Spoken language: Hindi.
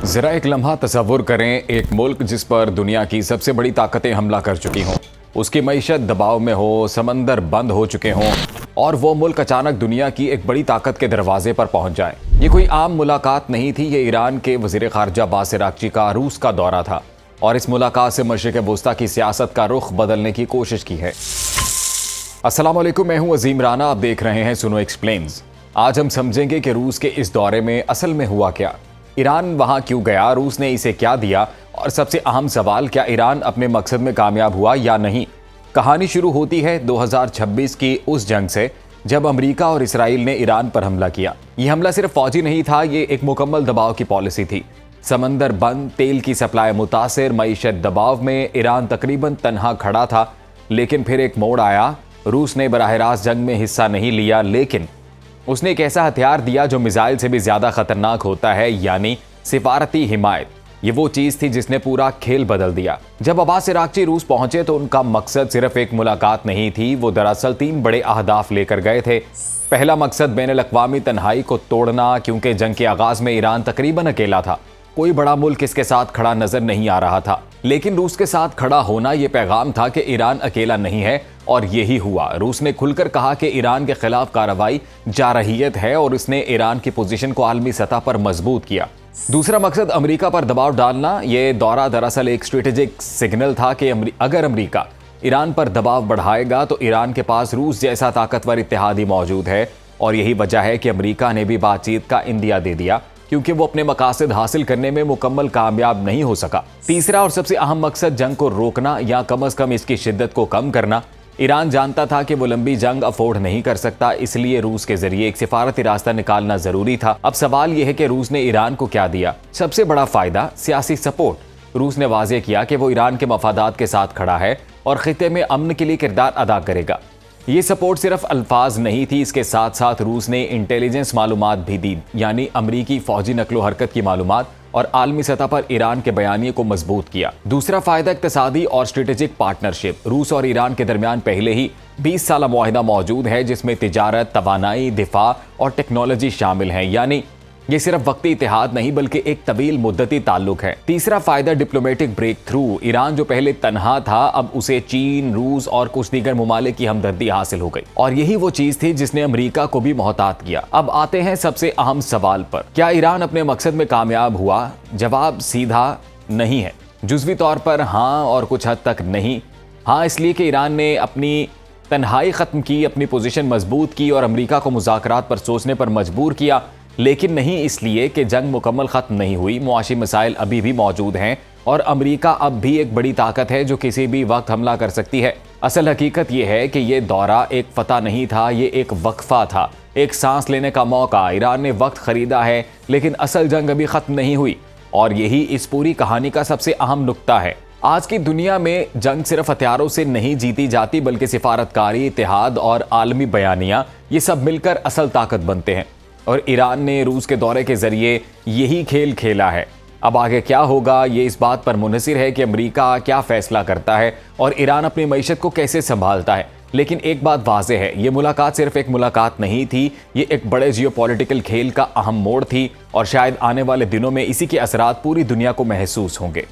जरा एक लम्हा तसव्वुर करें, एक मुल्क जिस पर दुनिया की सबसे बड़ी ताकतें हमला कर चुकी हों, उसकी मईशत दबाव में हो, समंदर बंद हो चुके हों और वो मुल्क अचानक दुनिया की एक बड़ी ताकत के दरवाजे पर पहुंच जाए। ये कोई आम मुलाकात नहीं थी, ये ईरान के वज़ीर ख़ारजा अब्बास अराग़ची का रूस का दौरा था और इस मुलाकात से मशरिक़ वुस्ता की सियासत का रुख बदलने की कोशिश की है। अस्सलाम वालेकुम, मैं हूं अजीम राना, आप देख रहे हैं सुनो एक्सप्लेन्स। आज हम समझेंगे कि रूस के इस दौरे में असल में हुआ क्या, ईरान वहां क्यों गया, रूस ने इसे क्या दिया और सबसे अहम सवाल, क्या ईरान अपने मकसद में कामयाब हुआ या नहीं। कहानी शुरू होती है 2026 की उस जंग से जब अमेरिका और इसराइल ने ईरान पर हमला किया। यह हमला सिर्फ फौजी नहीं था, ये एक मुकम्मल दबाव की पॉलिसी थी। समंदर बंद, तेल की सप्लाई मुतासिर, मईशत दबाव में ईरान तकरीबन तन्हा खड़ा था। लेकिन फिर एक मोड़ आया। रूस ने बराह रास्त जंग में हिस्सा नहीं लिया, लेकिन उसने एक ऐसा हथियार दिया जो मिसाइल से भी ज्यादा खतरनाक होता है, यानी सिफारती हिमायत। ये वो चीज थी जिसने पूरा खेल बदल दिया। जब अब्बास अराग़ची रूस पहुंचे तो उनका मकसद सिर्फ एक मुलाकात नहीं थी, वो दरअसल 3 बड़े अहदाफ लेकर गए थे। पहला मकसद बैनुल-अक़वामी तन्हाई को तोड़ना, क्योंकि जंग के आगाज में ईरान तकरीबन अकेला था, कोई बड़ा मुल्क इसके साथ खड़ा नजर नहीं आ रहा था। लेकिन रूस के साथ खड़ा होना यह पैगाम था कि ईरान अकेला नहीं है, और यही हुआ। रूस ने खुलकर कहा कि ईरान के खिलाफ कार्रवाई जारहियत है और इसने ईरान की पोजीशन को आलमी सतह पर मजबूत किया। दूसरा मकसद अमेरिका पर दबाव डालना। यह दौरा दरअसल एक स्ट्रेटेजिक सिग्नल था कि अगर अमेरिका ईरान पर दबाव बढ़ाएगा तो ईरान के पास रूस जैसा ताकतवर इत्तेहादी मौजूद है, और यही वजह है कि अमेरिका ने भी बातचीत का इंदिया दे दिया, क्योंकि वो अपने मकासद हासिल करने में मुकम्मल कामयाब नहीं हो सका। तीसरा और सबसे अहम मकसद जंग को रोकना या कम अज कम इसकी शिद्दत को कम करना। ईरान जानता था कि वो लंबी जंग अफोर्ड नहीं कर सकता, इसलिए रूस के जरिए एक सिफारती रास्ता निकालना जरूरी था। अब सवाल यह है कि रूस ने ईरान को क्या दिया। सबसे बड़ा फायदा सियासी सपोर्ट। रूस ने वाज़ेह किया कि वो ईरान के मफादात के साथ खड़ा है और खित्ते में अमन के लिए किरदार अदा करेगा। ये सपोर्ट सिर्फ अल्फाज नहीं थी, इसके साथ साथ रूस ने इंटेलिजेंस मालूमात भी दी, यानी अमरीकी फौजी नकलो हरकत की मालूमात, और आलमी सतह पर ईरान के बयानिए को मजबूत किया। दूसरा फायदा इक्तिसादी और स्ट्रेटेजिक पार्टनरशिप। रूस और ईरान के दरमियान पहले ही 20 साल मुआहिदा मौजूद है, जिसमें तिजारत, तवानाई, दिफा और टेक्नोलॉजी शामिल हैं, यानी ये सिर्फ वक्ती इत्तेहाद नहीं बल्कि एक तवील मुद्दती ताल्लुक है। तीसरा फायदा डिप्लोमेटिक ब्रेक थ्रू। ईरान जो पहले तन्हा था, अब उसे चीन, रूस और कुछ दीगर मुमालिक की हमदर्दी हासिल हो गई, और यही वो चीज थी जिसने अमेरिका को भी मोहतात किया। अब आते हैं सबसे अहम सवाल पर, क्या ईरान अपने मकसद में कामयाब हुआ? जवाब सीधा नहीं है, जुज़वी तौर पर हाँ और कुछ हद तक नहीं। हाँ इसलिए कि ईरान ने अपनी तन्हाई खत्म की, अपनी पोजीशन मजबूत की और अमेरिका को मुज़ाकरात पर सोचने पर मजबूर किया। लेकिन नहीं इसलिए कि जंग मुकम्मल खत्म नहीं हुई, मुआशी मसाइल अभी भी मौजूद हैं और अमेरिका अब भी एक बड़ी ताकत है जो किसी भी वक्त हमला कर सकती है। असल हकीकत यह है कि यह दौरा एक फतह नहीं था, ये एक वक्फा था, एक सांस लेने का मौका। ईरान ने वक्त खरीदा है, लेकिन असल जंग अभी खत्म नहीं हुई, और यही इस पूरी कहानी का सबसे अहम नुक्ता है। आज की दुनिया में जंग सिर्फ हथियारों से नहीं जीती जाती, बल्कि सिफारतकारी, इत्तेहाद और आलमी बयानियां, ये सब मिलकर असल ताकत बनते हैं। और ईरान ने रूस के दौरे के जरिए यही खेल खेला है। अब आगे क्या होगा ये इस बात पर मुनहसिर है कि अमेरिका क्या फैसला करता है और ईरान अपनी मईशत को कैसे संभालता है। लेकिन एक बात वाज़ेह है, ये मुलाकात सिर्फ एक मुलाकात नहीं थी, ये एक बड़े जियोपॉलिटिकल खेल का अहम मोड़ थी, और शायद आने वाले दिनों में इसी के असरात पूरी दुनिया को महसूस होंगे।